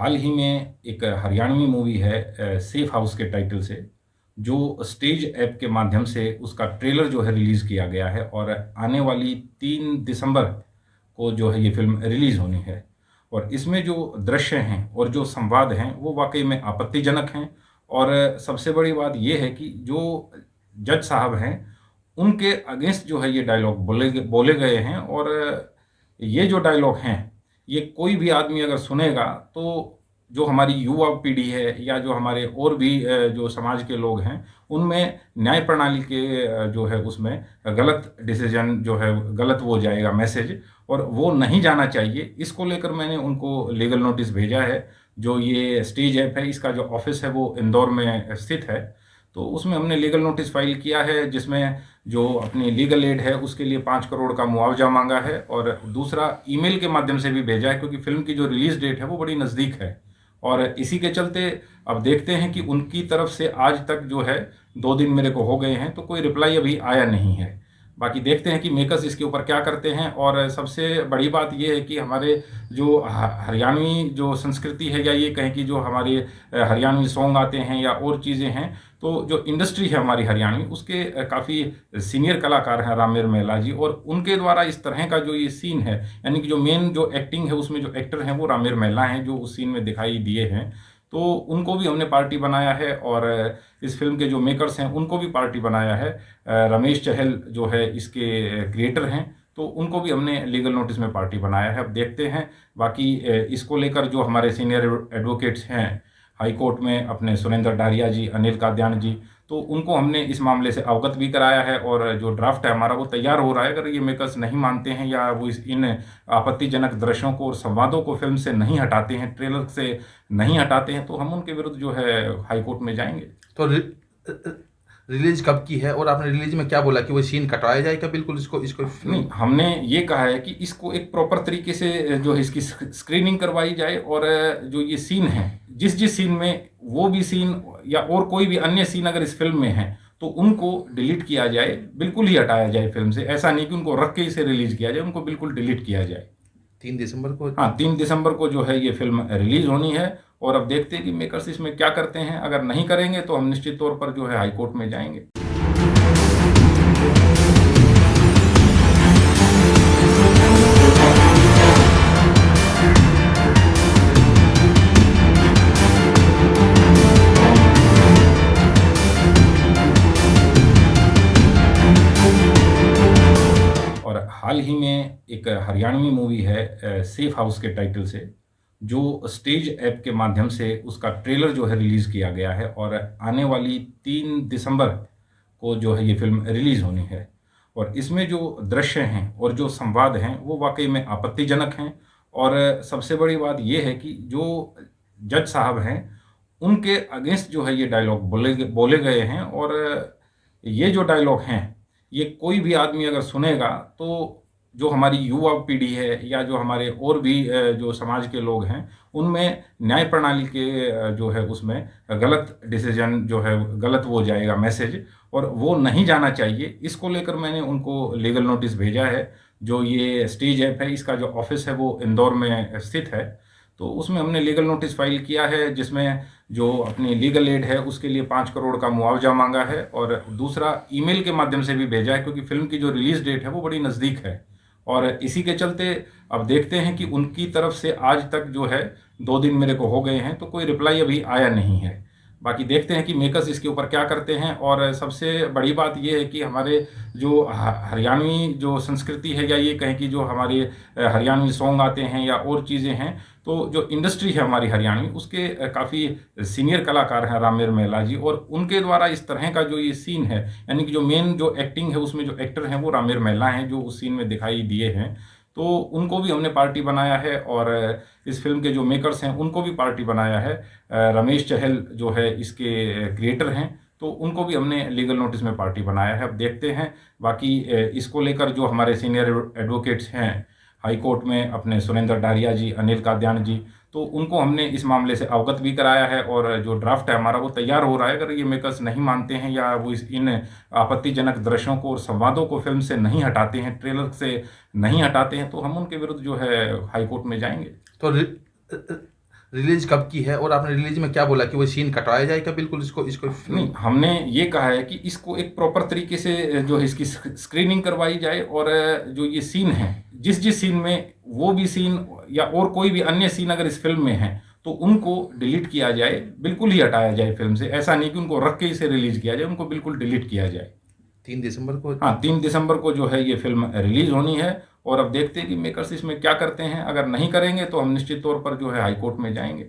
हाल ही में एक हरियाणवी मूवी है सेफ हाउस के टाइटल से, जो स्टेज ऐप के माध्यम से उसका ट्रेलर जो है रिलीज़ किया गया है और आने वाली 3 दिसंबर को जो है ये फ़िल्म रिलीज़ होनी है। और इसमें जो दृश्य हैं और जो संवाद हैं वो वाक़ई में आपत्तिजनक हैं। और सबसे बड़ी बात ये है कि जो जज साहब हैं, उनके अगेंस्ट जो है ये डायलॉग बोले गए हैं। और ये जो डायलॉग हैं, ये कोई भी आदमी अगर सुनेगा तो जो हमारी युवा पीढ़ी है या जो हमारे और भी जो समाज के लोग हैं, उनमें न्याय प्रणाली के जो है उसमें गलत डिसीज़न जो है गलत वो जाएगा मैसेज, और वो नहीं जाना चाहिए। इसको लेकर मैंने उनको लीगल नोटिस भेजा है। जो ये स्टेज ऐप है, इसका जो ऑफ़िस है वो इंदौर में स्थित है। तो उसमें हमने लीगल नोटिस फ़ाइल किया है, जिसमें जो अपनी लीगल एड है उसके लिए 5 करोड़ का मुआवजा माँगा है, और दूसरा ईमेल के माध्यम से भी भेजा है, क्योंकि फ़िल्म की जो रिलीज़ डेट है वो बड़ी नज़दीक है। और इसी के चलते अब देखते हैं कि उनकी तरफ से आज तक जो है 2 दिन मेरे को हो गए हैं, तो कोई रिप्लाई अभी आया नहीं है। बाकी देखते हैं कि मेकर्स इसके ऊपर क्या करते हैं। और सबसे बड़ी बात ये है कि हमारे जो हरियाणवी जो संस्कृति है, या ये कहें कि जो हमारे हरियाणवी सॉन्ग आते हैं या और चीज़ें हैं, तो जो इंडस्ट्री है हमारी हरियाणवी, उसके काफ़ी सीनियर कलाकार हैं रामेर महिला जी, और उनके द्वारा इस तरह का जो ये सीन है, यानी कि जो मेन जो एक्टिंग है उसमें जो एक्टर हैं वो रामेर महिला हैं जो उस सीन में दिखाई दिए हैं। तो उनको भी हमने पार्टी बनाया है, और इस फिल्म के जो मेकर्स हैं उनको भी पार्टी बनाया है। रमेश चहल जो है इसके क्रिएटर हैं, तो उनको भी हमने लीगल नोटिस में पार्टी बनाया है। अब देखते हैं। बाकी इसको लेकर जो हमारे सीनियर एडवोकेट्स हैं हाई कोर्ट में, अपने सुरेंद्र डारिया जी, अनिल कादियान जी, तो उनको हमने इस मामले से अवगत भी कराया है, और जो ड्राफ्ट है हमारा वो तैयार हो रहा है। अगर ये मेकर्स नहीं मानते हैं या वो इन आपत्तिजनक दृश्यों को और संवादों को फिल्म से नहीं हटाते हैं, ट्रेलर से नहीं हटाते हैं, तो हम उनके विरुद्ध जो है हाई कोर्ट में जाएंगे। तो रिलीज कब की है, और आपने रिलीज में क्या बोला कि वो सीन कटवाया जाएगा? बिल्कुल इसको इसको नहीं, हमने ये कहा है कि इसको एक प्रॉपर तरीके से जो है इसकी स्क्रीनिंग करवाई जाए, और जो ये सीन है, जिस जिस सीन में वो भी सीन या और कोई भी अन्य सीन अगर इस फिल्म में है, तो उनको डिलीट किया जाए, बिल्कुल ही हटाया जाए फिल्म से। ऐसा नहीं कि उनको रख के इसे रिलीज किया जाए, उनको बिल्कुल डिलीट किया जाए। 3 दिसंबर को? हाँ, 3 दिसंबर को जो है ये फिल्म रिलीज होनी है। और अब देखते हैं कि मेकर्स इसमें क्या करते हैं। अगर नहीं करेंगे तो हम निश्चित तौर पर जो है हाई कोर्ट में जाएंगे। और हाल ही में एक हरियाणवी मूवी है सेफ हाउस के टाइटल से, जो स्टेज ऐप के माध्यम से उसका ट्रेलर जो है रिलीज़ किया गया है, और आने वाली 3 दिसंबर को जो है ये फ़िल्म रिलीज़ होनी है। और इसमें जो दृश्य हैं और जो संवाद हैं वो वाक़ई में आपत्तिजनक हैं। और सबसे बड़ी बात ये है कि जो जज साहब हैं, उनके अगेंस्ट जो है ये डायलॉग बोले गए हैं। और ये जो डायलॉग हैं, ये कोई भी आदमी अगर सुनेगा तो जो हमारी युवा पीढ़ी है या जो हमारे और भी जो समाज के लोग हैं, उनमें न्याय प्रणाली के जो है उसमें गलत डिसीज़न जो है गलत वो जाएगा मैसेज, और वो नहीं जाना चाहिए। इसको लेकर मैंने उनको लीगल नोटिस भेजा है। जो ये स्टेज ऐप है, इसका जो ऑफ़िस है वो इंदौर में स्थित है। तो उसमें हमने लीगल नोटिस फ़ाइल किया है, जिसमें जो अपनी लीगल एड है उसके लिए 5 करोड़ का मुआवजा माँगा है, और दूसरा ईमेल के माध्यम से भी भेजा है, क्योंकि फ़िल्म की जो रिलीज़ डेट है वो बड़ी नज़दीक है। और इसी के चलते अब देखते हैं कि उनकी तरफ से आज तक जो है 2 दिन मेरे को हो गए हैं, तो कोई रिप्लाई अभी आया नहीं है। बाकी देखते हैं कि मेकर्स इसके ऊपर क्या करते हैं। और सबसे बड़ी बात ये है कि हमारे जो हरियाणवी जो संस्कृति है, या ये कहें कि जो हमारे हरियाणवी सॉन्ग आते हैं या और चीज़ें हैं, तो जो इंडस्ट्री है हमारी हरियाणवी, उसके काफ़ी सीनियर कलाकार हैं रामेर महिला जी, और उनके द्वारा इस तरह का जो ये सीन है, यानी कि जो मेन जो एक्टिंग है उसमें जो एक्टर हैं वो रामेर महिला हैं जो उस सीन में दिखाई दिए हैं। तो उनको भी हमने पार्टी बनाया है, और इस फिल्म के जो मेकर्स हैं उनको भी पार्टी बनाया है। रमेश चहल जो है इसके क्रिएटर हैं, तो उनको भी हमने लीगल नोटिस में पार्टी बनाया है। अब देखते हैं। बाकी इसको लेकर जो हमारे सीनियर एडवोकेट्स हैं हाई कोर्ट में, अपने सुरेंद्र डारिया जी, अनिल कादियान जी, तो उनको हमने इस मामले से अवगत भी कराया है, और जो ड्राफ्ट है हमारा वो तैयार हो रहा है। अगर ये मेकर्स नहीं मानते हैं या वो इन आपत्तिजनक दृश्यों को और संवादों को फिल्म से नहीं हटाते हैं, ट्रेलर से नहीं हटाते हैं, तो हम उनके विरुद्ध जो है हाई कोर्ट में जाएंगे। तो रिलीज कब की है और आपने रिलीज में क्या बोला कि वो सीन कटवाया जाए क्या बिल्कुल इसको इसको नहीं, हमने ये कहा है कि इसको एक प्रॉपर तरीके से जो है इसकी स्क्रीनिंग करवाई जाए, और जो ये सीन है, जिस जिस सीन में वो भी सीन या और कोई भी अन्य सीन अगर इस फिल्म में है तो उनको डिलीट किया जाए, बिल्कुल ही हटाया जाए फिल्म से। ऐसा नहीं कि उनको रख के इसे रिलीज किया जाए, उनको बिल्कुल डिलीट किया जाए। 3 दिसंबर को। हाँ, 3 दिसंबर को जो है ये फिल्म रिलीज होनी है, और अब देखते हैं कि मेकर्स इसमें क्या करते हैं। अगर नहीं करेंगे तो हम निश्चित तौर पर जो है हाई कोर्ट में जाएंगे।